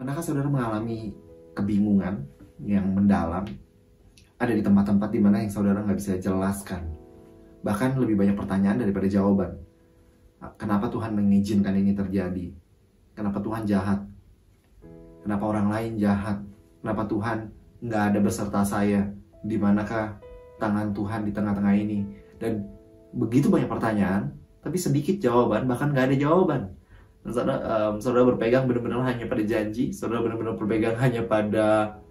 Pernahkah saudara mengalami kebingungan yang mendalam? Ada di tempat-tempat di mana yang saudara nggak bisa jelaskan. Bahkan lebih banyak pertanyaan daripada jawaban. Kenapa Tuhan mengizinkan ini terjadi? Kenapa Tuhan jahat? Kenapa orang lain jahat? Kenapa Tuhan nggak ada beserta saya? Di manakah tangan Tuhan di tengah-tengah ini? Dan begitu banyak pertanyaan, tapi sedikit jawaban, bahkan nggak ada jawaban. Saudara berpegang benar-benar hanya pada janji, saudara benar-benar berpegang hanya pada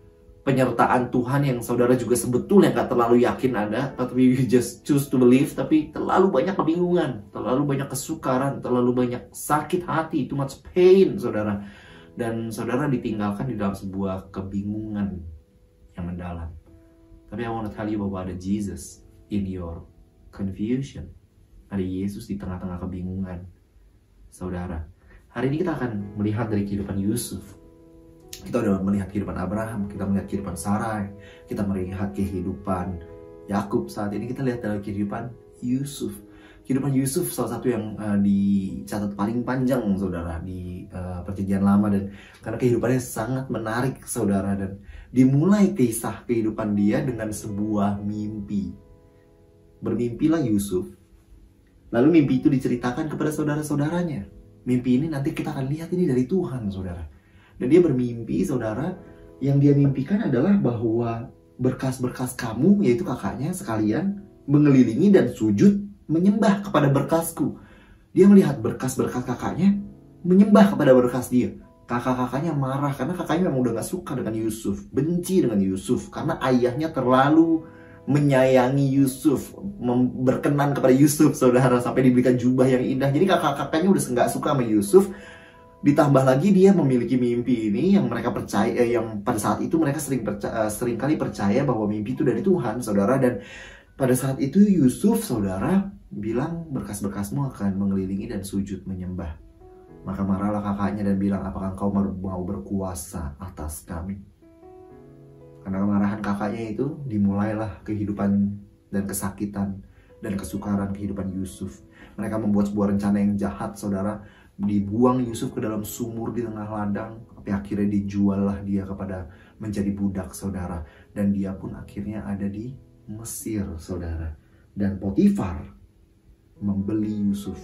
penyertaan Tuhan yang saudara juga sebetulnya nggak terlalu yakin ada, tapi you just choose to believe. Tapi terlalu banyak kebingungan, terlalu banyak kesukaran, terlalu banyak sakit hati, too much pain, saudara. Dan saudara ditinggalkan di dalam sebuah kebingungan yang mendalam. Tapi I want to tell you bahwa ada Jesus in your confusion. Ada Yesus di tengah-tengah kebingungan, saudara. Hari ini kita akan melihat dari kehidupan Yusuf. Kita udah melihat kehidupan Abraham, kita melihat kehidupan Sarai, kita melihat kehidupan Yakub. Saat ini kita lihat dari kehidupan Yusuf. Kehidupan Yusuf salah satu yang dicatat paling panjang, saudara, di Perjanjian Lama, dan karena kehidupannya sangat menarik, saudara. Dan dimulai kisah kehidupan dia dengan sebuah mimpi. Bermimpilah Yusuf, lalu mimpi itu diceritakan kepada saudara-saudaranya. Mimpi ini nanti kita akan lihat ini dari Tuhan, saudara. Dan dia bermimpi, saudara, yang dia mimpikan adalah bahwa berkas-berkas kamu, yaitu kakaknya sekalian, mengelilingi dan sujud menyembah kepada berkasku. Dia melihat berkas-berkas kakaknya menyembah kepada berkas dia. Kakak-kakaknya marah karena kakaknya memang udah gak suka dengan Yusuf, benci dengan Yusuf, karena ayahnya terlalu menyayangi Yusuf, berkenan kepada Yusuf, saudara, sampai diberikan jubah yang indah. Jadi kakak-kakaknya udah nggak suka sama Yusuf. Ditambah lagi dia memiliki mimpi ini yang mereka percaya, yang pada saat itu mereka sering kali percaya bahwa mimpi itu dari Tuhan, saudara. Dan pada saat itu Yusuf, saudara, bilang berkas-berkasmu akan mengelilingi dan sujud menyembah. Maka marahlah kakaknya dan bilang, apakah engkau mau berkuasa atas kami? Karena kemarahan kakaknya itu dimulailah kehidupan dan kesakitan dan kesukaran kehidupan Yusuf. Mereka membuat sebuah rencana yang jahat, saudara. Dibuang Yusuf ke dalam sumur di tengah ladang, tapi akhirnya dijuallah dia kepada menjadi budak, saudara. Dan dia pun akhirnya ada di Mesir, saudara. Dan Potifar membeli Yusuf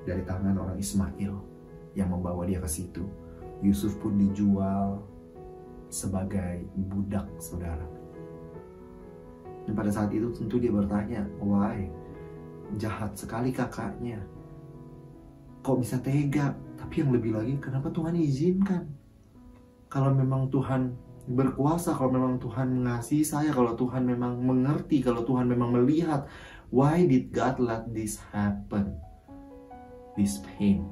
dari tangan orang Ismail yang membawa dia ke situ. Yusuf pun dijual sebagai budak, saudara. Dan pada saat itu tentu dia bertanya, why? Jahat sekali kakaknya. Kok bisa tega? Tapi yang lebih lagi, kenapa Tuhan izinkan? Kalau memang Tuhan berkuasa, kalau memang Tuhan mengasihi saya, kalau Tuhan memang mengerti, kalau Tuhan memang melihat, why did God let this happen? This pain.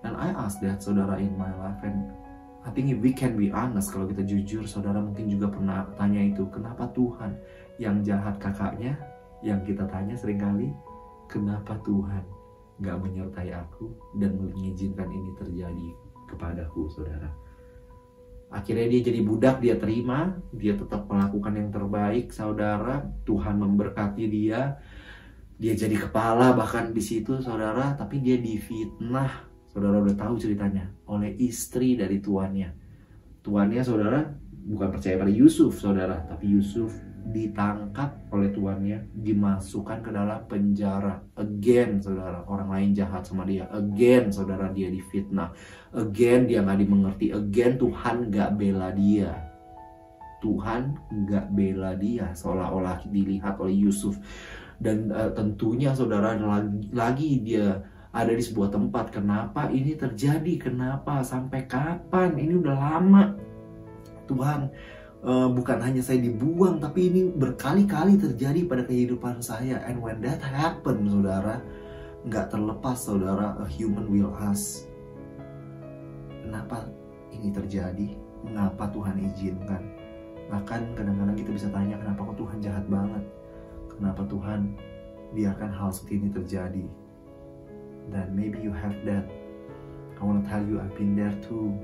And I ask that, saudara, in my life. And I think if we can be honest, kalau kita jujur, saudara mungkin juga pernah tanya itu, kenapa Tuhan yang jahat kakaknya? Yang kita tanya seringkali, kenapa Tuhan gak menyertai aku dan mengizinkan ini terjadi kepadaku, saudara? Akhirnya dia jadi budak, dia terima, dia tetap melakukan yang terbaik, saudara. Tuhan memberkati dia jadi kepala bahkan di situ, saudara. Tapi dia difitnah, saudara udah tahu ceritanya, oleh istri dari tuannya. Tuannya, saudara, bukan percaya pada Yusuf, saudara, tapi Yusuf ditangkap oleh tuannya, dimasukkan ke dalam penjara. Again, saudara, orang lain jahat sama dia. Again, saudara, dia difitnah. Again, dia gak dimengerti. Again, Tuhan gak bela dia. Tuhan gak bela dia, seolah-olah dilihat oleh Yusuf. Dan tentunya, saudara, lagi dia ada di sebuah tempat. Kenapa ini terjadi? Kenapa? Sampai kapan? Ini udah lama. Tuhan, bukan hanya saya dibuang, tapi ini berkali-kali terjadi pada kehidupan saya. And when that happen, saudara, nggak terlepas, saudara, a human will ask, kenapa ini terjadi? Mengapa Tuhan izinkan? Bahkan kadang-kadang kita bisa tanya, kenapa kok Tuhan jahat banget? Kenapa Tuhan biarkan hal seperti ini terjadi? Dan maybe you have that. I want to tell you, I've been there too.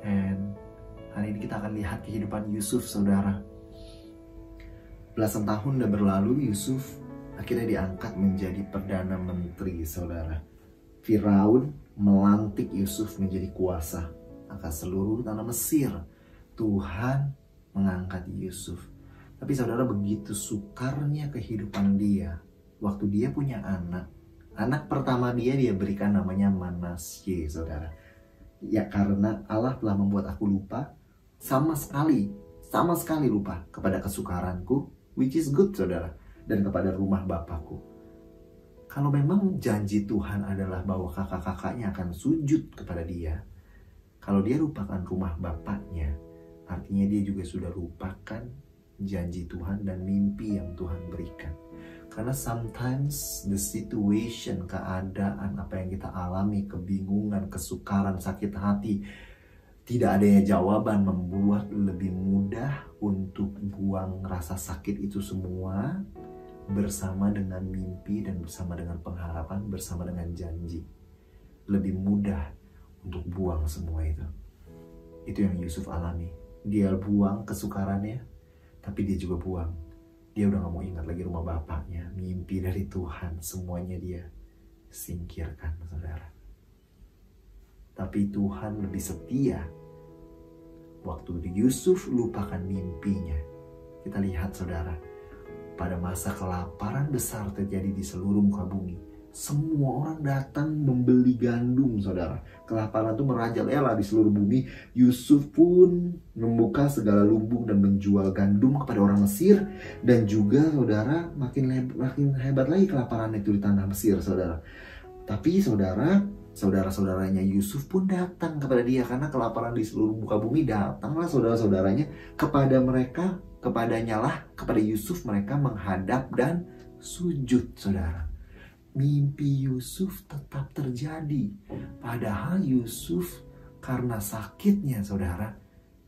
And hari ini kita akan lihat kehidupan Yusuf, saudara. Belasan tahun udah berlalu, Yusuf akhirnya diangkat menjadi Perdana Menteri, saudara. Firaun melantik Yusuf menjadi kuasa. akan seluruh tanah Mesir. Tuhan mengangkat Yusuf. Tapi saudara, begitu sukarnya kehidupan dia waktu dia punya anak. Anak pertama dia berikan namanya Manasye, saudara. Ya, karena Allah telah membuat aku lupa, sama sekali lupa kepada kesukaranku, which is good, saudara, dan kepada rumah bapakku. Kalau memang janji Tuhan adalah bahwa kakak-kakaknya akan sujud kepada dia, kalau dia lupakan rumah bapaknya, artinya dia juga sudah lupakan janji Tuhan dan mimpi yang Tuhan berikan. Karena sometimes the situation, keadaan apa yang kita alami, kebingungan, kesukaran, sakit hati, tidak adanya jawaban membuat lebih mudah untuk buang rasa sakit itu semua bersama dengan mimpi dan bersama dengan pengharapan, bersama dengan janji. Lebih mudah untuk buang semua itu. Itu yang Yusuf alami. Dia buang kesukarannya, tapi dia juga buang. Dia udah gak mau ingat lagi rumah bapaknya, mimpi dari Tuhan, semuanya dia singkirkan, saudara. Tapi Tuhan lebih setia. Waktu Yusuf lupakan mimpinya, kita lihat, saudara, pada masa kelaparan besar terjadi di seluruh muka bumi, semua orang datang membeli gandum, saudara. Kelaparan itu merajalela di seluruh bumi. Yusuf pun membuka segala lumbung dan menjual gandum kepada orang Mesir. Dan juga, saudara, makin hebat lagi kelaparan itu di tanah Mesir, saudara. Tapi saudara-saudaranya Yusuf pun datang kepada dia, karena kelaparan di seluruh muka bumi. Datanglah saudara-saudaranya kepada mereka, kepada Yusuf mereka menghadap dan sujud, saudara. Mimpi Yusuf tetap terjadi. Padahal Yusuf karena sakitnya, saudara,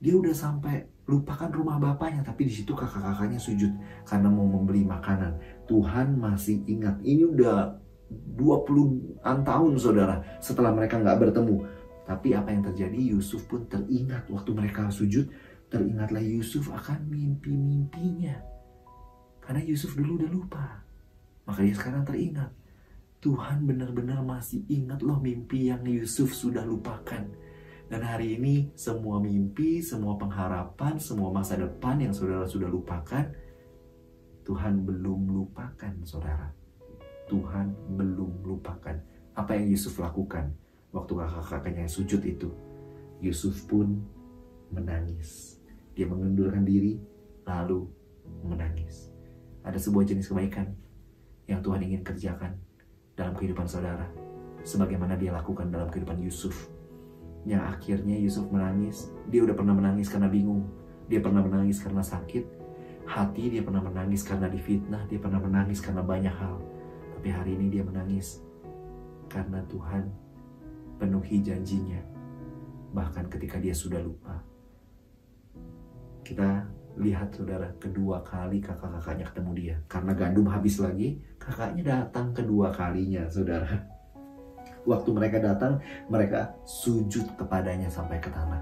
dia udah sampai lupakan rumah bapaknya. Tapi di situ kakak-kakaknya sujud karena mau membeli makanan. Tuhan masih ingat. Ini udah 20-an tahun, saudara, setelah mereka nggak bertemu. Tapi apa yang terjadi? Yusuf pun teringat waktu mereka sujud. Teringatlah Yusuf akan mimpi-mimpinya. Karena Yusuf dulu udah lupa, maka dia sekarang teringat. Tuhan benar-benar masih ingat loh mimpi yang Yusuf sudah lupakan. Dan hari ini semua mimpi, semua pengharapan, semua masa depan yang saudara sudah lupakan, Tuhan belum lupakan, saudara. Tuhan belum lupakan apa yang Yusuf lakukan waktu kakak-kakaknya sujud itu. Yusuf pun menangis. Dia mengendurkan diri lalu menangis. Ada sebuah jenis kebaikan yang Tuhan ingin kerjakan dalam kehidupan saudara, sebagaimana dia lakukan dalam kehidupan Yusuf. Yang akhirnya Yusuf menangis. Dia udah pernah menangis karena bingung, dia pernah menangis karena sakit hati, dia pernah menangis karena difitnah, dia pernah menangis karena banyak hal. Tapi hari ini dia menangis karena Tuhan penuhi janjinya, bahkan ketika dia sudah lupa. Kita lihat, saudara, kedua kali kakak-kakaknya ketemu dia. Karena gandum habis lagi, kakaknya datang kedua kalinya, saudara. Waktu mereka datang, mereka sujud kepadanya sampai ke tanah.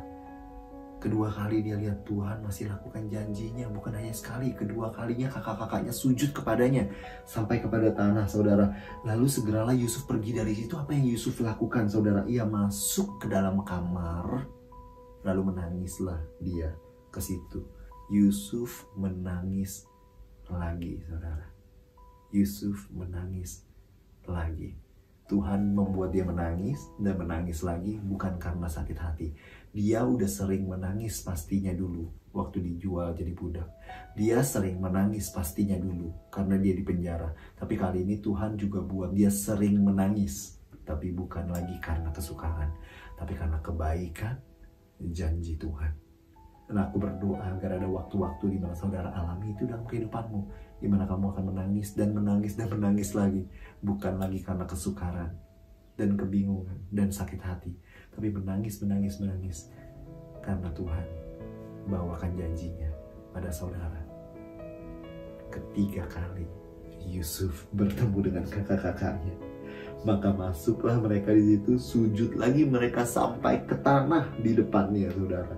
Kedua kali dia lihat Tuhan masih lakukan janjinya. Bukan hanya sekali, kedua kalinya kakak-kakaknya sujud kepadanya sampai kepada tanah, saudara. Lalu segeralah Yusuf pergi dari situ. Apa yang Yusuf lakukan, saudara? Ia masuk ke dalam kamar, lalu menangislah dia ke situ. Yusuf menangis lagi, saudara. Yusuf menangis lagi. Tuhan membuat dia menangis dan menangis lagi, bukan karena sakit hati. Dia udah sering menangis pastinya dulu waktu dijual jadi budak. Dia sering menangis pastinya dulu karena dia di penjara. Tapi kali ini Tuhan juga buat dia sering menangis, tapi bukan lagi karena kesukaran, tapi karena kebaikan janji Tuhan. Dan aku berdoa agar ada waktu-waktu di mana saudara alami itu dalam kehidupanmu, di mana kamu akan menangis dan menangis dan menangis lagi, bukan lagi karena kesukaran dan kebingungan dan sakit hati, tapi menangis karena Tuhan bawakan janjinya pada saudara. Ketiga kali Yusuf bertemu dengan kakak-kakaknya, maka masuklah mereka di situ, sujud lagi mereka sampai ke tanah di depannya, saudara.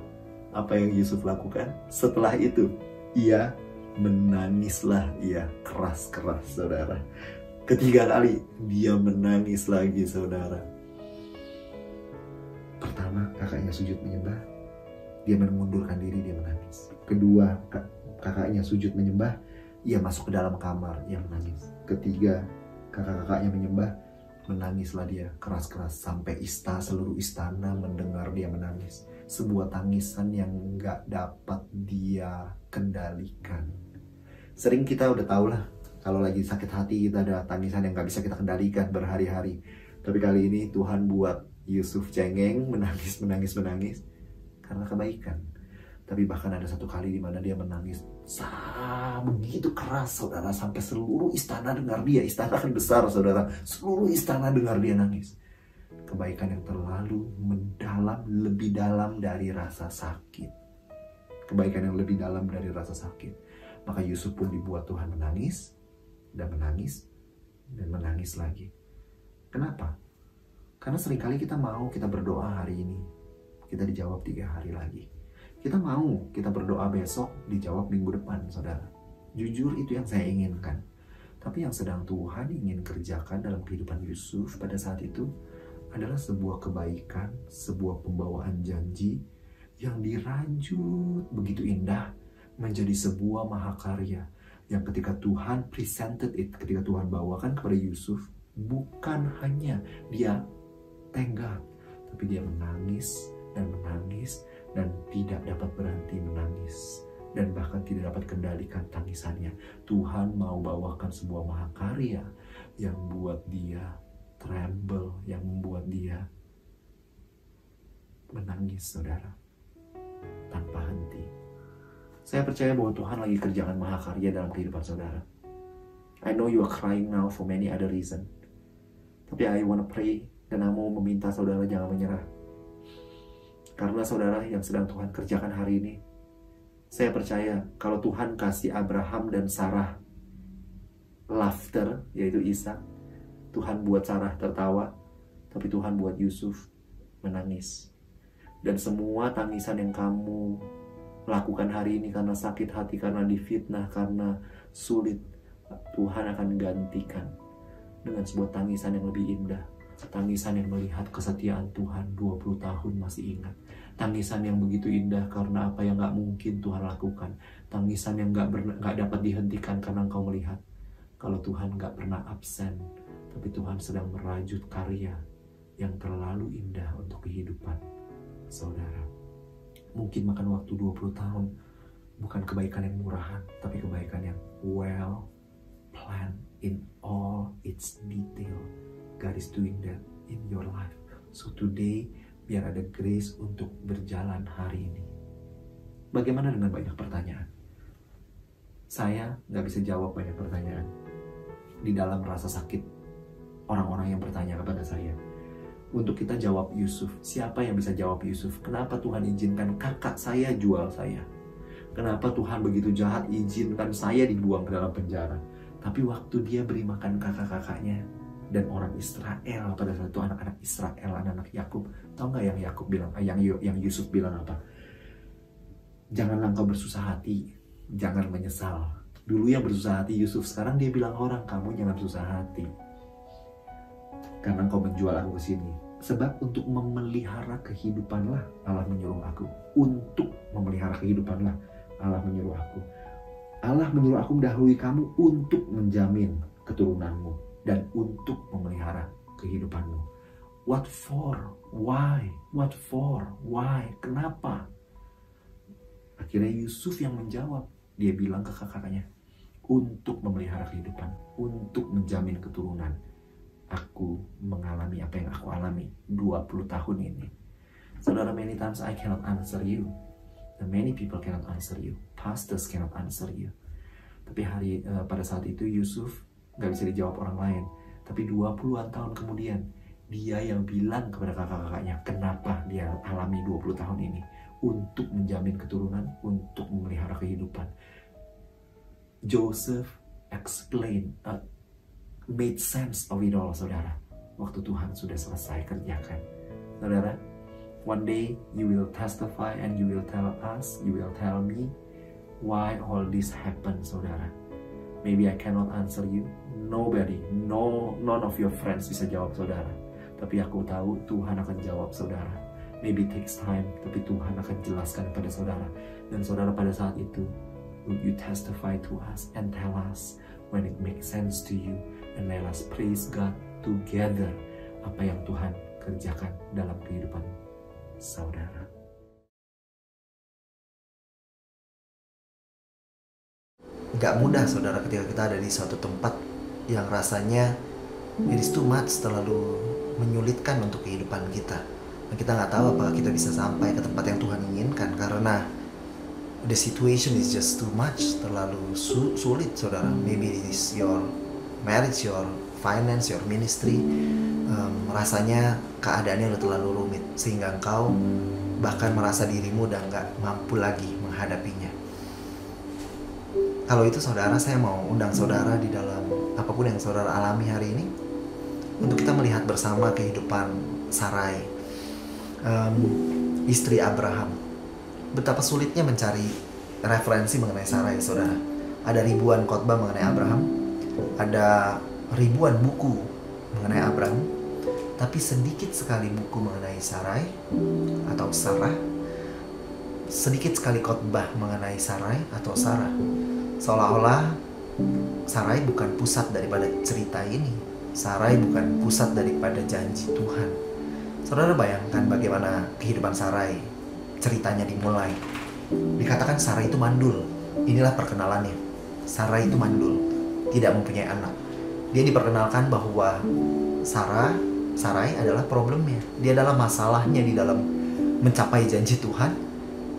Apa yang Yusuf lakukan? Setelah itu, ia menangislah, ia keras-keras, saudara. Ketiga kali dia menangis lagi, saudara. Pertama, kakaknya sujud menyembah, dia mengundurkan diri, dia menangis. Kedua, kakaknya sujud menyembah, ia masuk ke dalam kamar, ia menangis. Ketiga, kakak-kakaknya menyembah, menangislah dia keras-keras sampai seluruh istana mendengar dia menangis. Sebuah tangisan yang gak dapat dia kendalikan. Sering kita udah tahu lah, kalau lagi sakit hati kita ada tangisan yang gak bisa kita kendalikan berhari-hari. Tapi kali ini Tuhan buat Yusuf cengeng, menangis karena kebaikan. Tapi bahkan ada satu kali di mana dia menangis begitu keras, saudara, sampai seluruh istana dengar dia. Istana kan besar, saudara. Seluruh istana dengar dia nangis. Kebaikan yang terlalu mendalam, lebih dalam dari rasa sakit. Kebaikan yang lebih dalam dari rasa sakit. Maka Yusuf pun dibuat Tuhan menangis, dan menangis, dan menangis lagi. Kenapa? Karena seringkali kita mau kita berdoa hari ini, kita dijawab 3 hari lagi. Kita mau kita berdoa besok, dijawab minggu depan, saudara. Jujur itu yang saya inginkan. Tapi yang sedang Tuhan ingin kerjakan dalam kehidupan Yusuf pada saat itu adalah sebuah kebaikan, sebuah pembawaan janji yang dirajut begitu indah menjadi sebuah mahakarya yang ketika Tuhan presented it, ketika Tuhan bawakan kepada Yusuf, bukan hanya dia tenggat, tapi dia menangis dan tidak dapat berhenti menangis, dan bahkan tidak dapat kendalikan tangisannya. Tuhan mau bawakan sebuah mahakarya yang membuat dia tremble, yang membuat dia menangis, saudara, tanpa henti. Saya percaya bahwa Tuhan lagi kerjakan mahakarya dalam kehidupan saudara. I know you are crying now for many other reasons. Tapi I want to pray, dan saya mau meminta saudara jangan menyerah. Karena saudara, yang sedang Tuhan kerjakan hari ini, saya percaya kalau Tuhan kasih Abraham dan Sarah laughter, yaitu Ishak, Tuhan buat Sarah tertawa, tapi Tuhan buat Yusuf menangis. Dan semua tangisan yang kamu lakukan hari ini karena sakit hati, karena difitnah, karena sulit, Tuhan akan gantikan dengan sebuah tangisan yang lebih indah. Tangisan yang melihat kesetiaan Tuhan 20 tahun masih ingat. Tangisan yang begitu indah karena apa yang gak mungkin Tuhan lakukan. Tangisan yang gak dapat dihentikan karena engkau melihat kalau Tuhan gak pernah absen, tapi Tuhan sedang merajut karya yang terlalu indah untuk kehidupan saudara. Mungkin makan waktu 20 tahun, bukan kebaikan yang murahan, tapi kebaikan yang well planned in all its detail. God is doing that in your life. So today, biar ada grace untuk berjalan hari ini. Bagaimana dengan banyak pertanyaan? Saya nggak bisa jawab banyak pertanyaan. Di dalam rasa sakit, orang-orang yang bertanya kepada saya. Untuk kita jawab Yusuf, siapa yang bisa jawab Yusuf? Kenapa Tuhan izinkan kakak saya jual saya? Kenapa Tuhan begitu jahat izinkan saya dibuang ke dalam penjara? Tapi waktu dia beri makan kakak-kakaknya, dan orang Israel pada saat itu, anak-anak Israel, anak-anak Yakub, tahu nggak yang Yakub bilang, yang Yusuf bilang apa? Janganlah engkau bersusah hati, jangan menyesal. Dulu yang bersusah hati Yusuf, sekarang dia bilang orang, kamu jangan susah hati, karena engkau menjual aku ke sini. Sebab untuk memelihara kehidupanlah Allah menyuruh aku. Untuk memelihara kehidupanlah Allah menyuruh aku. Allah menyuruh aku mendahului kamu untuk menjamin keturunanmu dan untuk memelihara kehidupanmu. What for? Why? What for? Why? Kenapa? Akhirnya Yusuf yang menjawab. Dia bilang ke kakaknya, untuk memelihara kehidupan, untuk menjamin keturunan. Aku mengalami apa yang aku alami 20 tahun ini. Saudara, many times I cannot answer you. And many people cannot answer you. Pastors cannot answer you. Tapi pada saat itu Yusuf gak bisa dijawab orang lain. Tapi 20-an tahun kemudian, dia yang bilang kepada kakak-kakaknya kenapa dia alami 20 tahun ini. Untuk menjamin keturunan, untuk memelihara kehidupan. Joseph explain, made sense of it all, saudara. Waktu Tuhan sudah selesai kerjakan. Saudara, one day you will testify and you will tell us, you will tell me why all this happened, saudara. Maybe I cannot answer you. Nobody, none of your friends bisa jawab saudara. Tapi aku tahu Tuhan akan jawab saudara. maybe takes time, tapi Tuhan akan jelaskan kepada saudara. Dan saudara pada saat itu, you testify to us and tell us when it makes sense to you. And let us praise God together apa yang Tuhan kerjakan dalam kehidupan saudara. Gak mudah saudara ketika kita ada di suatu tempat yang rasanya it is too much, terlalu menyulitkan untuk kehidupan kita. Dan kita gak tahu apakah kita bisa sampai ke tempat yang Tuhan inginkan karena the situation is just too much, terlalu sulit saudara. Maybe it is your marriage, your finance, your ministry. Rasanya keadaannya udah terlalu rumit sehingga engkau bahkan merasa dirimu udah gak mampu lagi menghadapinya. Kalau itu saudara, saya mau undang saudara di dalam apapun yang saudara alami hari ini untuk kita melihat bersama kehidupan Sarai, istri Abraham. Betapa sulitnya mencari referensi mengenai Sarai, saudara. Ada ribuan khotbah mengenai Abraham, ada ribuan buku mengenai Abraham, tapi sedikit sekali buku mengenai Sarai atau Sarah, sedikit sekali khotbah mengenai Sarai atau Sarah. Seolah-olah Sarai bukan pusat daripada cerita ini. Sarai bukan pusat daripada janji Tuhan. Saudara bayangkan bagaimana kehidupan Sarai. Ceritanya dimulai. Dikatakan Sarai itu mandul. Inilah perkenalannya. Sarai itu mandul, tidak mempunyai anak. Dia diperkenalkan bahwa Sarai adalah problemnya. Dia adalah masalahnya di dalam mencapai janji Tuhan.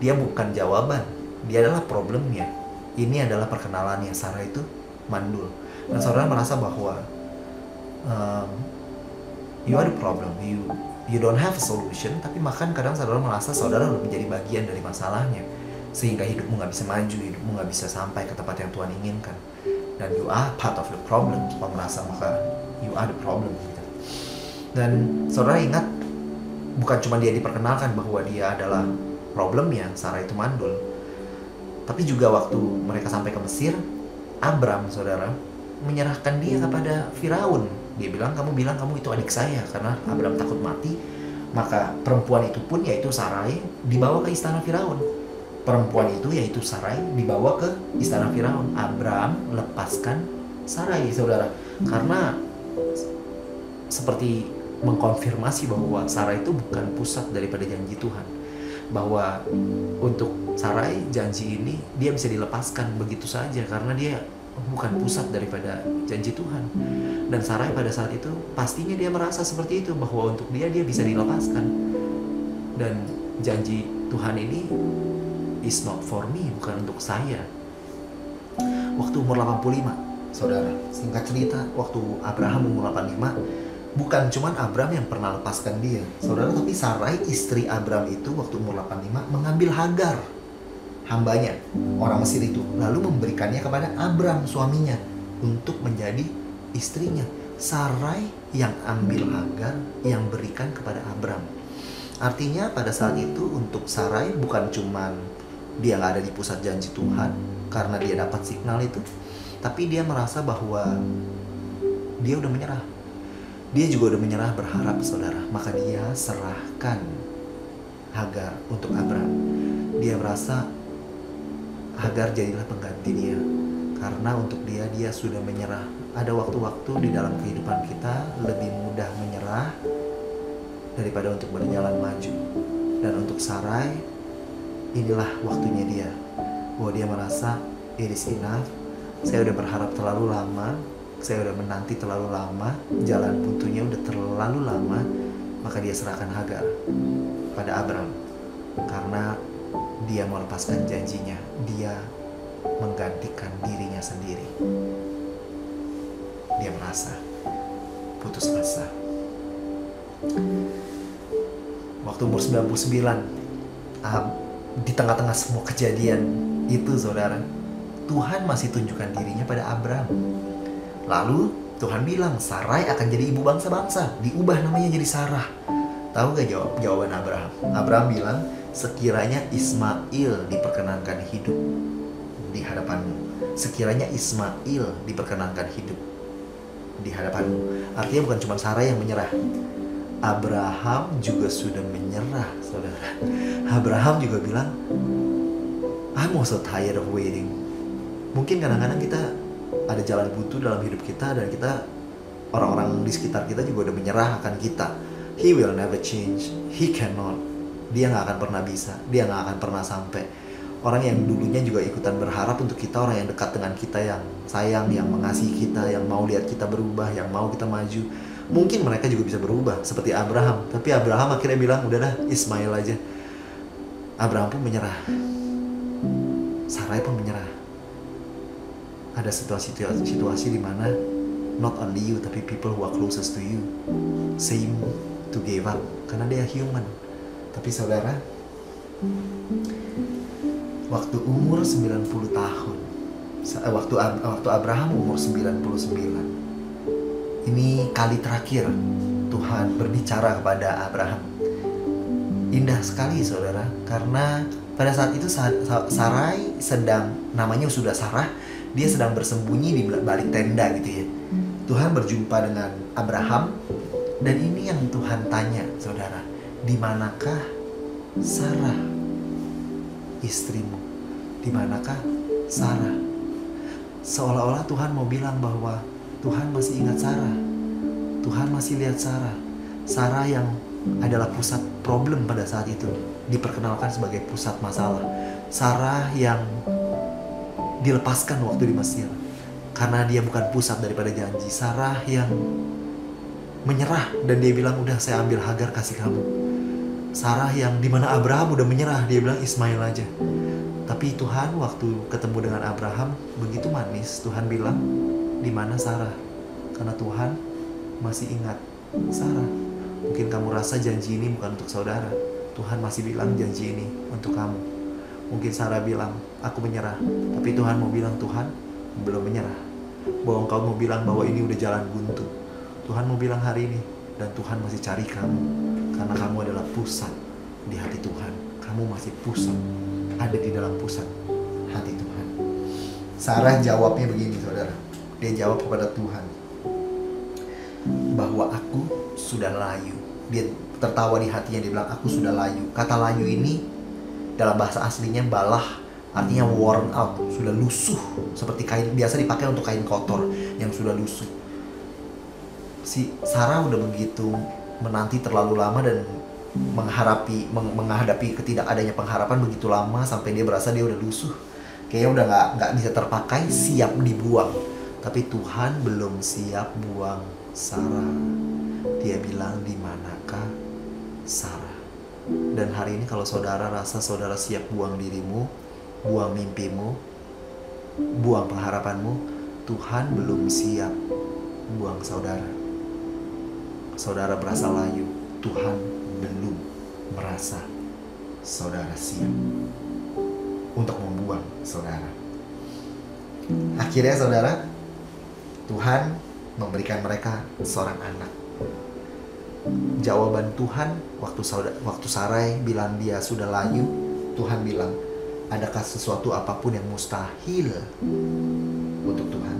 Dia bukan jawaban. Dia adalah problemnya. Ini adalah perkenalannya, Sarai itu mandul. Dan saudara merasa bahwa you are the problem, you don't have a solution. Tapi bahkan kadang saudara merasa saudara udah menjadi bagian dari masalahnya, sehingga hidupmu gak bisa maju, hidupmu gak bisa sampai ke tempat yang Tuhan inginkan. Dan you are part of the problem. Saudara merasa maka you are the problem gitu. Dan saudara ingat, bukan cuma dia diperkenalkan bahwa dia adalah problemnya, Sarai itu mandul, tapi juga waktu mereka sampai ke Mesir, Abram, saudara, menyerahkan dia kepada Firaun. Dia bilang kamu itu adik saya. Karena Abram takut mati, maka perempuan itu pun, yaitu Sarai, dibawa ke istana Firaun. Perempuan itu, yaitu Sarai, dibawa ke istana Firaun. Abram lepaskan Sarai, saudara, karena seperti mengkonfirmasi bahwa Sarai itu bukan pusat daripada janji Tuhan. Bahwa untuk Sarai, janji ini dia bisa dilepaskan begitu saja karena dia bukan pusat daripada janji Tuhan. Dan Sarai pada saat itu pastinya dia merasa seperti itu, bahwa untuk dia bisa dilepaskan. Dan janji Tuhan ini is not for me, bukan untuk saya. Waktu umur 85, saudara, singkat cerita, waktu Abraham umur 85, bukan cuman Abram yang pernah lepaskan dia, saudara, tapi Sarai, istri Abram itu waktu umur 85 mengambil Hagar, hambanya, orang Mesir itu, lalu memberikannya kepada Abram, suaminya, untuk menjadi istrinya. Sarai yang ambil Hagar, yang berikan kepada Abram. Artinya pada saat itu untuk Sarai bukan cuman dia gak ada di pusat janji Tuhan karena dia dapat signal itu, tapi dia merasa bahwa dia udah menyerah. Dia juga udah menyerah berharap, saudara. Maka dia serahkan Hagar untuk Abram. Dia merasa Hagar jadilah pengganti dia. Karena untuk dia sudah menyerah. Ada waktu-waktu di dalam kehidupan kita lebih mudah menyerah daripada untuk berjalan maju. Dan untuk Sarai, inilah waktunya dia. Bahwa dia merasa it is enough. Saya udah berharap terlalu lama. Saya udah menanti terlalu lama, jalan buntunya udah terlalu lama. Maka dia serahkan Hagar pada Abram. Karena dia melepaskan janjinya. Dia menggantikan dirinya sendiri. Dia merasa putus asa. Waktu umur 99, di tengah-tengah semua kejadian itu, saudara, Tuhan masih tunjukkan dirinya pada Abram. Lalu Tuhan bilang Sarai akan jadi ibu bangsa-bangsa. Diubah namanya jadi Sarah. Tahu gak jawaban Abraham? Abraham bilang, sekiranya Ismail diperkenankan hidup di hadapanmu. Sekiranya Ismail diperkenankan hidup di hadapanmu. Artinya bukan cuma Sarai yang menyerah. Abraham juga sudah menyerah, saudara. Abraham juga bilang, I'm also tired of waiting. Mungkin kadang-kadang kita ada jalan buntu dalam hidup kita, dan kita, orang-orang di sekitar kita juga udah menyerah akan kita. He will never change, he cannot. Dia gak akan pernah bisa, dia gak akan pernah sampai. Orang yang dulunya juga ikutan berharap untuk kita, orang yang dekat dengan kita, yang sayang, yang mengasihi kita, yang mau lihat kita berubah, yang mau kita maju. Mungkin mereka juga bisa berubah seperti Abraham. Tapi Abraham akhirnya bilang, udah dah, Ismail aja. Abraham pun menyerah. Sarai pun menyerah. Ada situasi di mana not only you, tapi people who are closest to you seem to give up, karena dia human. Tapi saudara, waktu umur 90 tahun, waktu Abraham umur 99, ini kali terakhir Tuhan berbicara kepada Abraham. Indah sekali saudara, karena pada saat itu Sarai sedang, namanya sudah Sarah, dia sedang bersembunyi di balik tenda gitu ya. Tuhan berjumpa dengan Abraham, dan ini yang Tuhan tanya saudara, di manakah Sarah istrimu? Di manakah Sarah? Seolah-olah Tuhan mau bilang bahwa Tuhan masih ingat Sarah. Tuhan masih lihat Sarah. Sarah yang adalah pusat problem pada saat itu, diperkenalkan sebagai pusat masalah. Sarah yang dilepaskan waktu di Mesir karena dia bukan pusat daripada janji. Sarah yang menyerah dan dia bilang, udah saya ambil Hagar kasih kamu. Sarah yang dimana Abraham udah menyerah, dia bilang Ismail aja. Tapi Tuhan waktu ketemu dengan Abraham begitu manis. Tuhan bilang, di mana Sarah? Karena Tuhan masih ingat Sarah. Mungkin kamu rasa janji ini bukan untuk saudara. Tuhan masih bilang janji ini untuk kamu. Mungkin Sarah bilang, aku menyerah. Tapi Tuhan mau bilang, Tuhan belum menyerah. Bahwa engkau mau bilang bahwa ini udah jalan buntu. Tuhan mau bilang hari ini, dan Tuhan masih cari kamu. Karena kamu adalah pusat di hati Tuhan. Kamu masih pusat, ada di dalam pusat hati Tuhan. Sarah jawabnya begini saudara. Dia jawab kepada Tuhan bahwa aku sudah layu. Dia tertawa di hatinya, dia bilang aku sudah layu. Kata layu ini dalam bahasa aslinya balah, artinya worn out, sudah lusuh, seperti kain biasa dipakai untuk kain kotor yang sudah lusuh. Si Sarah udah begitu menanti terlalu lama dan menghadapi ketidakadanya pengharapan begitu lama sampai dia berasa dia udah lusuh, kayaknya udah nggak bisa terpakai, siap dibuang. Tapi Tuhan belum siap buang Sarah. Dia bilang, di manakah Sarah? Dan hari ini kalau saudara rasa saudara siap buang dirimu, buang mimpimu, buang pengharapanmu, Tuhan belum siap buang saudara. Saudara berasa layu, Tuhan belum merasa saudara siap untuk membuang saudara. Akhirnya saudara, Tuhan memberikan mereka seorang anak. Jawaban Tuhan waktu Sarai bilang dia sudah layu, Tuhan bilang, adakah sesuatu apapun yang mustahil untuk Tuhan?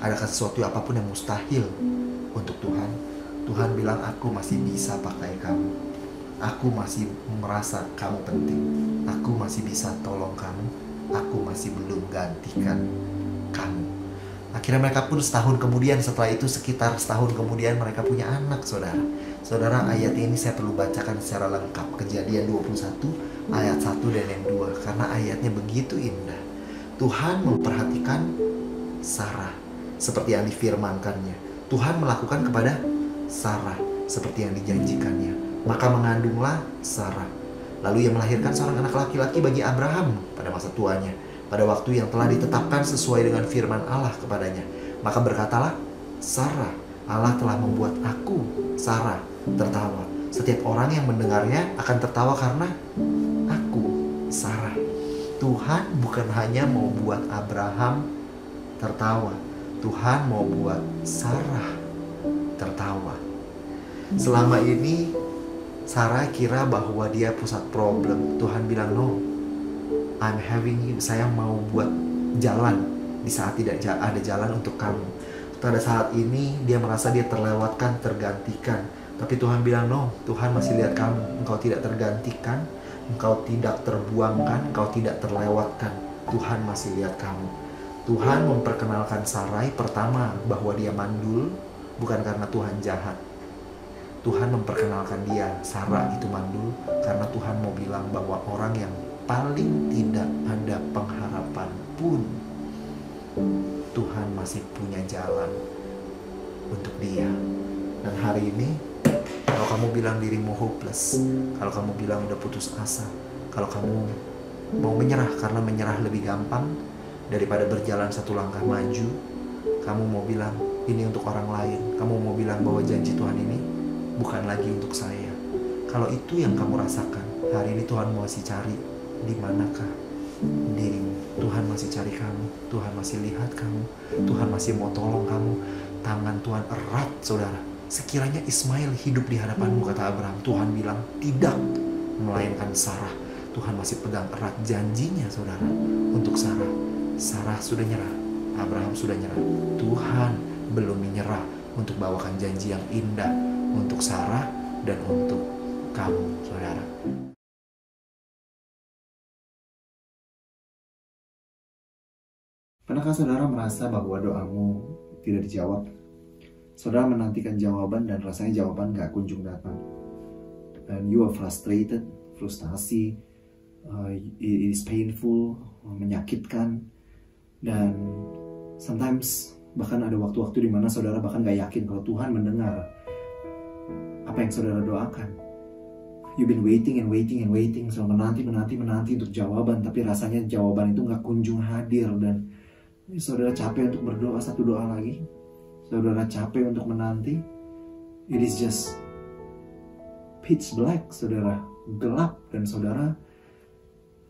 Adakah sesuatu apapun yang mustahil untuk Tuhan? Tuhan bilang, aku masih bisa pakai kamu. Aku masih merasa kamu penting. Aku masih bisa tolong kamu. Aku masih belum gantikan kamu. Akhirnya mereka pun setahun kemudian, setelah itu sekitar setahun kemudian mereka punya anak saudara. Saudara, ayat ini saya perlu bacakan secara lengkap. Kejadian 21 ayat 1 dan yang 2. Karena ayatnya begitu indah. Tuhan memperhatikan Sarah seperti yang difirmankannya. Tuhan melakukan kepada Sarah seperti yang dijanjikannya. Maka mengandunglah Sarah. Lalu ia melahirkan seorang anak laki-laki bagi Abraham pada masa tuanya, pada waktu yang telah ditetapkan sesuai dengan firman Allah kepadanya. Maka berkatalah Sarah, Allah telah membuat aku, Sarah, tertawa. Setiap orang yang mendengarnya akan tertawa karena aku, Sarah. Tuhan bukan hanya mau buat Abraham tertawa, Tuhan mau buat Sarah tertawa. Selama ini Sarah kira bahwa dia pusat problem. Tuhan bilang, no, I'm having you. Saya mau buat jalan di saat tidak ada jalan untuk kamu. Pada saat ini dia merasa dia terlewatkan, tergantikan. Tapi Tuhan bilang, no, Tuhan masih lihat kamu. Engkau tidak tergantikan, engkau tidak terbuangkan, engkau tidak terlewatkan. Tuhan masih lihat kamu. Tuhan memperkenalkan Sarai pertama bahwa dia mandul, bukan karena Tuhan jahat. Tuhan memperkenalkan dia, Sarah itu mandul, karena Tuhan mau bilang bahwa orang yang paling tidak ada pengharapan pun, Tuhan masih punya jalan untuk dia. Dan hari ini, kalau kamu bilang dirimu hopeless, kalau kamu bilang udah putus asa, kalau kamu mau menyerah karena menyerah lebih gampang daripada berjalan satu langkah maju, kamu mau bilang ini untuk orang lain, kamu mau bilang bahwa janji Tuhan ini bukan lagi untuk saya. Kalau itu yang kamu rasakan, hari ini Tuhan masih cari di manakah dirimu. Tuhan masih cari kamu, Tuhan masih lihat kamu, Tuhan masih mau tolong kamu. Tangan Tuhan erat, saudara. Sekiranya Ismail hidup di hadapanmu, kata Abraham, Tuhan bilang tidak, melainkan Sarah. Tuhan masih pegang erat janjinya, saudara, untuk Sarah. Sarah sudah nyerah, Abraham sudah nyerah. Tuhan belum menyerah untuk bawakan janji yang indah untuk Sarah dan untuk kamu, saudara. Pernahkah saudara merasa bahwa doamu tidak dijawab? Saudara menantikan jawaban dan rasanya jawaban gak kunjung datang. And you are frustrated, frustasi, it is painful, menyakitkan. Dan sometimes bahkan ada waktu-waktu di mana saudara bahkan gak yakin kalau Tuhan mendengar apa yang saudara doakan. You've been waiting and waiting and waiting, so menanti untuk jawaban, tapi rasanya jawaban itu gak kunjung hadir. Dan saudara capek untuk berdoa satu doa lagi, saudara capek untuk menanti. It is just pitch black, saudara, gelap, dan saudara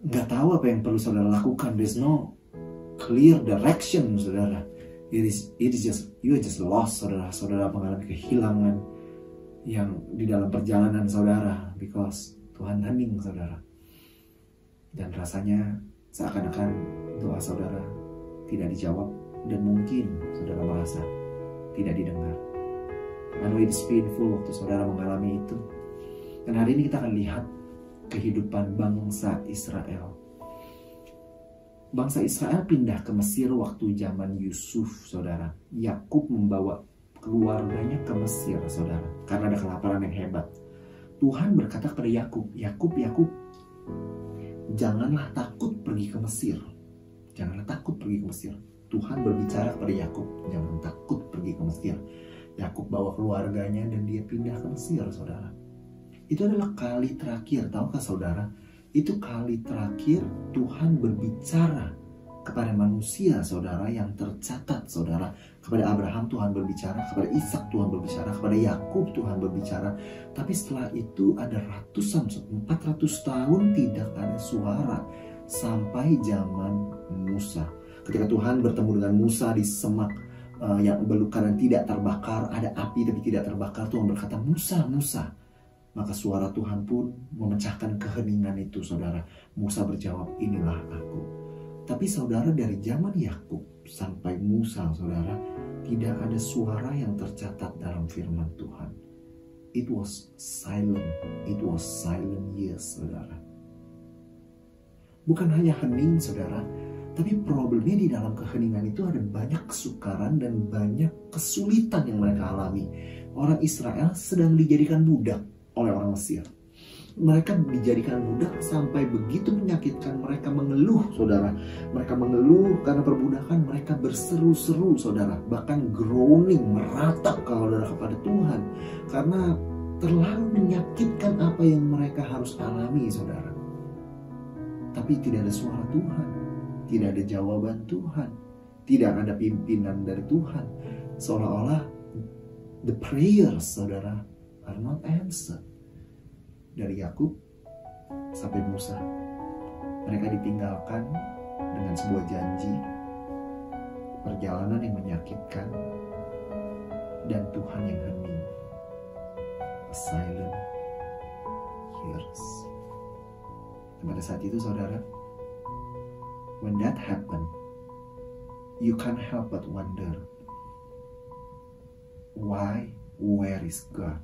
nggak tahu apa yang perlu saudara lakukan. There's no clear direction, saudara. It is just, you are just lost, saudara. Saudara mengalami kehilangan yang di dalam perjalanan saudara, because Tuhan hening, saudara. Dan rasanya seakan-akan doa saudara tidak dijawab, dan mungkin saudara merasa tidak didengar. Lalu it is painful waktu saudara mengalami itu. Dan hari ini kita akan lihat kehidupan bangsa Israel. Bangsa Israel pindah ke Mesir waktu zaman Yusuf, saudara. Yakub membawa keluarganya ke Mesir, saudara, karena ada kelaparan yang hebat. Tuhan berkata kepada Yakub, Yakub, janganlah takut pergi ke Mesir. Janganlah takut pergi ke Mesir. Tuhan berbicara kepada Yakub, jangan takut pergi ke Mesir. Yakub bawa keluarganya dan dia pindah ke Mesir, saudara. Itu adalah kali terakhir, tahukah saudara? Itu kali terakhir Tuhan berbicara kepada manusia, saudara, yang tercatat, saudara. Kepada Abraham Tuhan berbicara, kepada Ishak Tuhan berbicara, kepada Yakub Tuhan berbicara. Tapi setelah itu ada ratusan, 400 tahun tidak ada suara sampai zaman Musa. Ketika Tuhan bertemu dengan Musa di semak yang belukar dan tidak terbakar, ada api tapi tidak terbakar, Tuhan berkata, Musa, Musa. Maka suara Tuhan pun memecahkan keheningan itu, saudara. Musa berjawab, inilah aku. Tapi saudara, dari zaman Yakub sampai Musa, saudara, tidak ada suara yang tercatat dalam firman Tuhan. It was silent. It was silent years, saudara. Bukan hanya hening, saudara, tapi problemnya di dalam keheningan itu ada banyak kesukaran dan banyak kesulitan yang mereka alami. Orang Israel sedang dijadikan budak oleh orang Mesir. Mereka dijadikan budak sampai begitu menyakitkan, mereka mengeluh, saudara. Mereka mengeluh karena perbudakan, mereka berseru-seru, saudara. Bahkan groaning, meratap saudara kepada Tuhan. Karena terlalu menyakitkan apa yang mereka harus alami, saudara. Tapi tidak ada suara Tuhan, tidak ada jawaban Tuhan, tidak ada pimpinan dari Tuhan. Seolah-olah the prayers, saudara, are not answered. Dari Yakub sampai Musa, mereka ditinggalkan dengan sebuah janji, perjalanan yang menyakitkan, dan Tuhan yang hening. A silent years. Dan pada saat itu, saudara, when that happened, you can't help but wonder, why, where is God?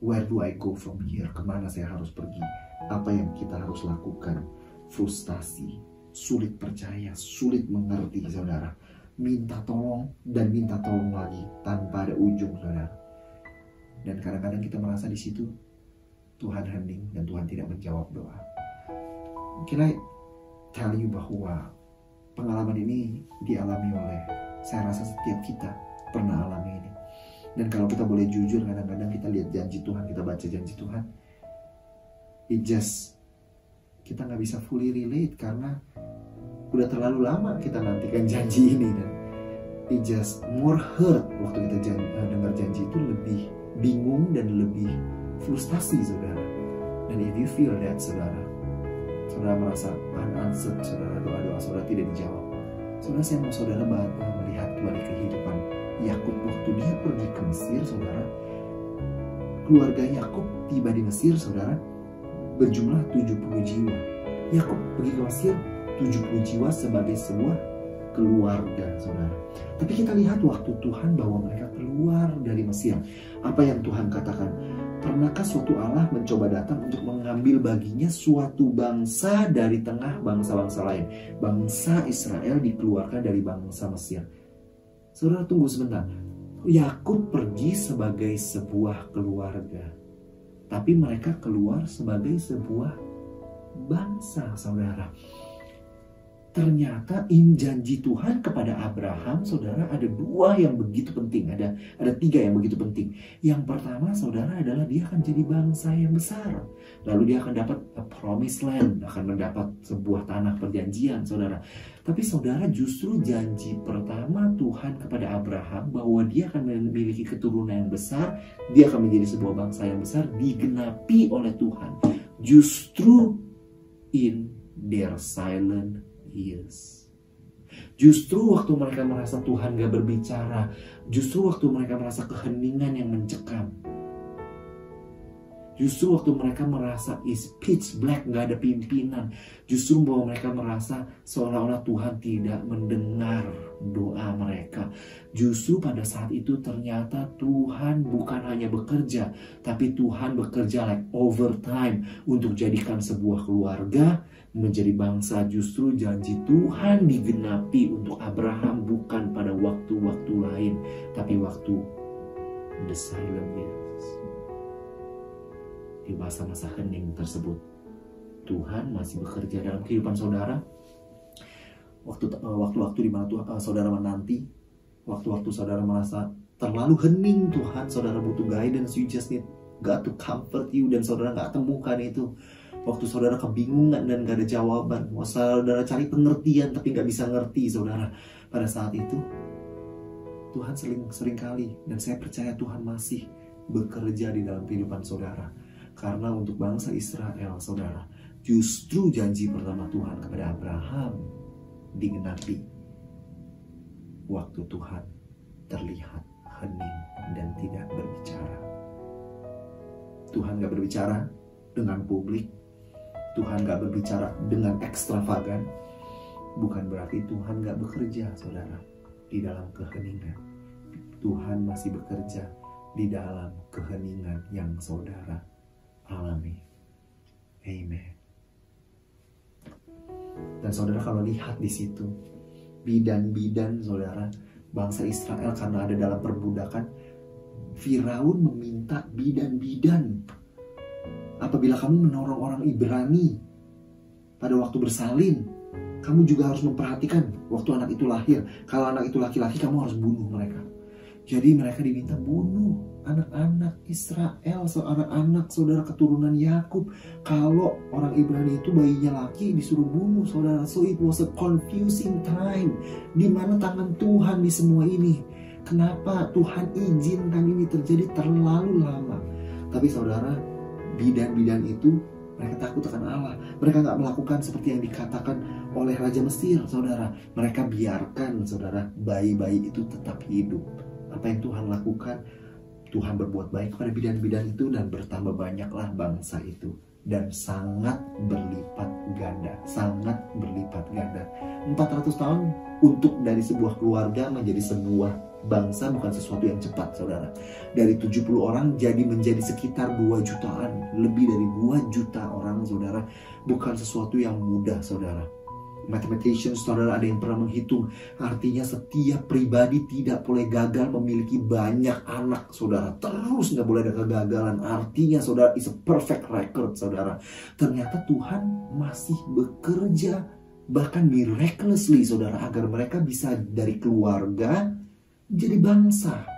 Where do I go from here? Kemana saya harus pergi? Apa yang kita harus lakukan? Frustasi, sulit percaya, sulit mengerti, saudara. Minta tolong dan minta tolong lagi tanpa ada ujung, saudara. Dan kadang-kadang kita merasa di situ Tuhan hening dan Tuhan tidak menjawab doa. Can I tell you bahwa pengalaman ini dialami oleh, saya rasa setiap kita pernah alami ini. Dan kalau kita boleh jujur, kadang-kadang kita lihat janji Tuhan, kita baca janji Tuhan, kita nggak bisa fully relate karena udah terlalu lama kita nantikan janji ini, dan it just more hurt waktu kita dengar janji itu, lebih bingung dan lebih frustasi, saudara. Dan if you feel that, saudara merasa unanswered, saudara, doa-doa saudara tidak dijawab, saudara, saya mau saudara melihat kembali kehidupan Yakub waktu dia pergi ke Mesir, saudara. Keluarga Yakub tiba di Mesir, saudara, berjumlah 70 jiwa. Yakub pergi ke Mesir 70 jiwa sebagai sebuah keluarga, saudara. Tapi kita lihat waktu Tuhan bawa mereka keluar dari Mesir, apa yang Tuhan katakan? Pernahkah suatu Allah mencoba datang untuk mengambil baginya suatu bangsa dari tengah bangsa-bangsa lain? Bangsa Israel dikeluarkan dari bangsa Mesir. Saudara, tunggu sebentar. Yakub pergi sebagai sebuah keluarga, tapi mereka keluar sebagai sebuah bangsa, saudara. Ternyata janji Tuhan kepada Abraham, saudara, ada dua yang begitu penting. Ada tiga yang begitu penting. Yang pertama, saudara, adalah dia akan jadi bangsa yang besar. Lalu dia akan dapat a promised land, akan mendapat sebuah tanah perjanjian, saudara. Tapi saudara, justru janji pertama Tuhan kepada Abraham bahwa dia akan memiliki keturunan yang besar, dia akan menjadi sebuah bangsa yang besar, digenapi oleh Tuhan justru in their silent years. Justru waktu mereka merasa Tuhan gak berbicara, justru waktu mereka merasa keheningan yang mencekam, justru waktu mereka merasa is pitch black, gak ada pimpinan, justru bahwa mereka merasa seolah-olah Tuhan tidak mendengar doa mereka. Justru pada saat itu ternyata Tuhan bukan hanya bekerja, tapi Tuhan bekerja like overtime untuk jadikan sebuah keluarga menjadi bangsa. Justru janji Tuhan digenapi untuk Abraham bukan pada waktu-waktu lain, tapi waktu the silent years. Di masa-masa hening tersebut, Tuhan masih bekerja dalam kehidupan saudara. Waktu-waktu di mana saudara menanti, waktu-waktu saudara merasa terlalu hening Tuhan, saudara butuh guidance, you just need God to comfort you, dan saudara gak temukan itu. Waktu saudara kebingungan dan gak ada jawaban, saudara cari pengertian tapi gak bisa ngerti, saudara. Pada saat itu Tuhan sering kali, dan saya percaya Tuhan masih bekerja di dalam kehidupan saudara. Karena untuk bangsa Israel, saudara, justru janji pertama Tuhan kepada Abraham digenapi waktu Tuhan terlihat hening dan tidak berbicara. Tuhan gak berbicara dengan publik, Tuhan gak berbicara dengan ekstravagan, bukan berarti Tuhan gak bekerja, saudara, di dalam keheningan. Tuhan masih bekerja di dalam keheningan yang saudara alami. Amen. Dan saudara, kalau lihat di situ, bidan-bidan, saudara, bangsa Israel karena ada dalam perbudakan, Firaun meminta bidan-bidan, apabila kamu menolong orang Ibrani pada waktu bersalin, kamu juga harus memperhatikan waktu anak itu lahir. Kalau anak itu laki-laki, kamu harus bunuh mereka. Jadi mereka diminta bunuh anak-anak Israel, anak-anak saudara keturunan Yakub. Kalau orang Ibrani itu bayinya laki, disuruh bunuh, saudara. So it was a confusing time. Di mana tangan Tuhan di semua ini? Kenapa Tuhan izinkan ini terjadi terlalu lama? Tapi saudara, bidan-bidan itu mereka takut akan Allah. Mereka gak melakukan seperti yang dikatakan oleh Raja Mesir, saudara. Mereka biarkan, saudara, bayi-bayi itu tetap hidup. Apa yang Tuhan lakukan? Tuhan berbuat baik kepada bidan-bidan itu, dan bertambah banyaklah bangsa itu dan sangat berlipat ganda. Sangat berlipat ganda. 400 tahun untuk dari sebuah keluarga menjadi sebuah bangsa bukan sesuatu yang cepat, saudara. Dari 70 orang jadi menjadi sekitar 2 jutaan. Lebih dari 2 juta orang, saudara. Bukan sesuatu yang mudah, saudara. Mathematician, saudara, ada yang pernah menghitung. Artinya setiap pribadi tidak boleh gagal memiliki banyak anak, saudara. Terus nggak boleh ada kegagalan. Artinya, saudara, is a perfect record, saudara. Ternyata Tuhan masih bekerja, bahkan miraculously, saudara, agar mereka bisa dari keluarga jadi bangsa.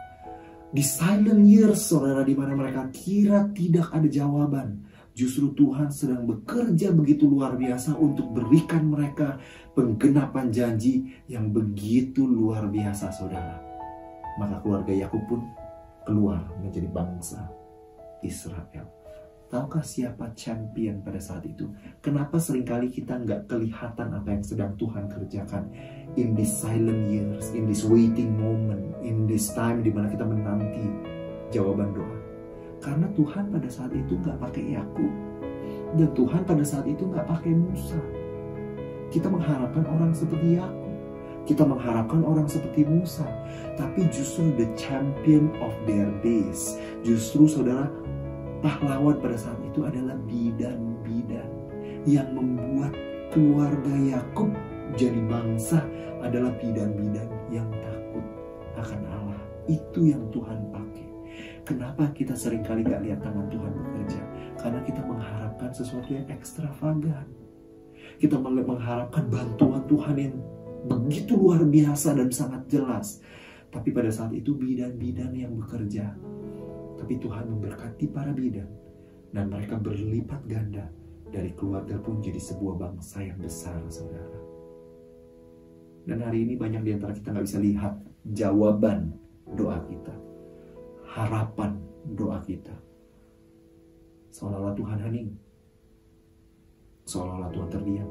Di silent years, saudara, di mana mereka kira tidak ada jawaban, justru Tuhan sedang bekerja begitu luar biasa untuk berikan mereka penggenapan janji yang begitu luar biasa, saudara. Maka keluarga Yakub pun keluar menjadi bangsa Israel. Tahukah siapa champion pada saat itu? Kenapa seringkali kita nggak kelihatan apa yang sedang Tuhan kerjakan in this silent years, in this waiting moment, in this time di mana kita menanti jawaban doa? Karena Tuhan pada saat itu nggak pakai Yakub, dan Tuhan pada saat itu nggak pakai Musa. Kita mengharapkan orang seperti Yakub, kita mengharapkan orang seperti Musa, tapi justru the champion of their days, justru, saudara, pahlawan pada saat itu adalah bidan-bidan yang membuat keluarga Yakub jadi bangsa, adalah bidan-bidan yang takut akan Allah. Itu yang Tuhan pakai. Kenapa kita seringkali gak lihat tangan Tuhan bekerja? Karena kita mengharapkan sesuatu yang ekstravagan. Kita mengharapkan bantuan Tuhan yang begitu luar biasa dan sangat jelas. Tapi pada saat itu bidan-bidan yang bekerja. Tapi Tuhan memberkati para bidan, dan mereka berlipat ganda. Dari keluarga pun jadi sebuah bangsa yang besar, saudara. Dan hari ini banyak di antara kita gak bisa lihat jawaban doa kita, harapan doa kita. Seolah-olah Tuhan hening, seolah-olah Tuhan terdiam.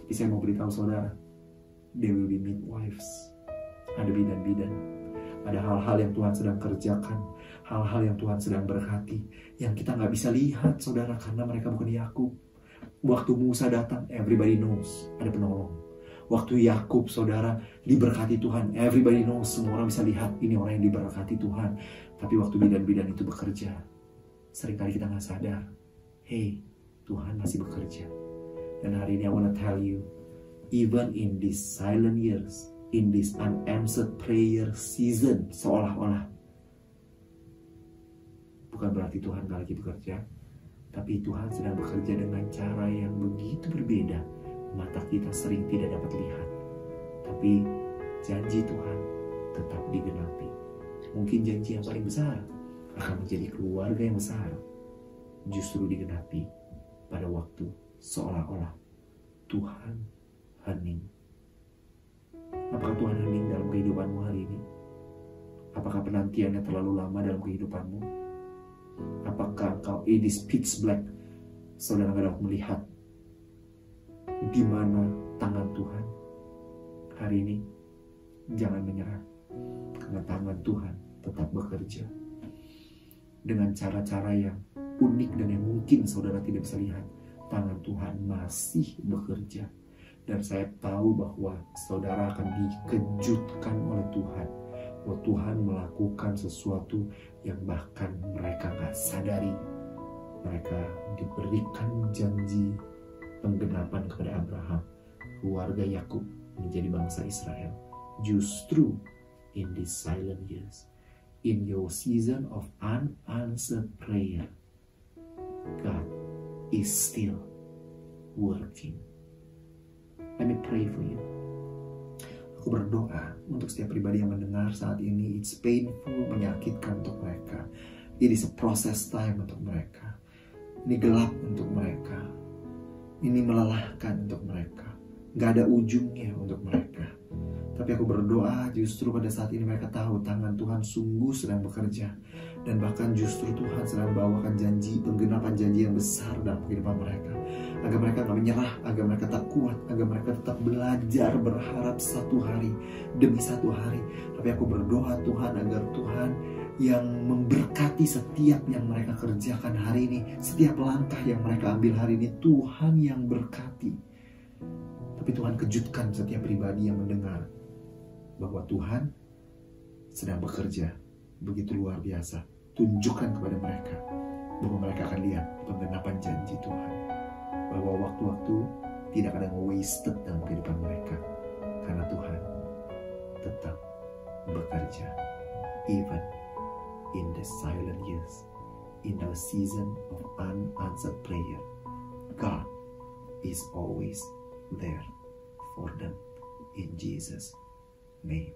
Tapi saya mau beritahu saudara, there will be midwives. Ada bidan-bidan, ada hal-hal yang Tuhan sedang kerjakan, hal-hal yang Tuhan sedang berkati, yang kita gak bisa lihat, saudara, karena mereka bukan Yakub. Waktu Musa datang, everybody knows ada penolong. Waktu Yakub, saudara, diberkati Tuhan, everybody knows, semua orang bisa lihat ini orang yang diberkati Tuhan. Tapi waktu bidan-bidan itu bekerja, seringkali kita gak sadar, hey, Tuhan masih bekerja. Dan hari ini I wanna tell you, even in these silent years, in this unanswered prayer season, seolah-olah bukan berarti Tuhan gak lagi bekerja, tapi Tuhan sedang bekerja dengan cara yang begitu berbeda. Mata kita sering tidak dapat lihat, tapi janji Tuhan tetap digenapi. Mungkin janji yang paling besar akan menjadi keluarga yang besar, justru digenapi pada waktu seolah-olah Tuhan hening. Apakah Tuhan hening dalam kehidupanmu hari ini? Apakah penantiannya terlalu lama dalam kehidupanmu? Apakah engkau it is pitch black, saudara tidak dapat melihat di mana tangan Tuhan? Hari ini jangan menyerah, karena tangan Tuhan tetap bekerja dengan cara-cara yang unik dan yang mungkin saudara tidak bisa lihat. Tangan Tuhan masih bekerja, dan saya tahu bahwa saudara akan dikejutkan oleh Tuhan, bahwa Tuhan melakukan sesuatu yang bahkan mereka gak sadari. Mereka diberikan janji penggenapan kepada Abraham, keluarga Yakub menjadi bangsa Israel. Justru in these silent years, in your season of unanswered prayer, God is still working. Let me pray for you. Aku berdoa untuk setiap pribadi yang mendengar saat ini. It's painful, menyakitkan untuk mereka. It is a process time untuk mereka. Ini gelap untuk mereka. Ini melelahkan untuk mereka. Gak ada ujungnya untuk mereka. Tapi aku berdoa justru pada saat ini mereka tahu tangan Tuhan sungguh sedang bekerja. Dan bahkan justru Tuhan sedang bawakan janji, penggenapan janji yang besar dalam kehidupan mereka. Agar mereka gak menyerah, agar mereka tak kuat, agar mereka tetap belajar berharap satu hari demi satu hari. Tapi aku berdoa Tuhan agar Tuhan yang memberkati setiap yang mereka kerjakan hari ini, setiap langkah yang mereka ambil hari ini. Tuhan yang berkati. Tapi Tuhan kejutkan setiap pribadi yang mendengar bahwa Tuhan sedang bekerja begitu luar biasa. Tunjukkan kepada mereka bahwa mereka akan lihat penggenapan janji Tuhan, bahwa waktu-waktu tidak ada yang wasted dalam kehidupan mereka, karena Tuhan tetap bekerja even in the silent years, in the season of unanswered prayer. God is always there for them in Jesus' name.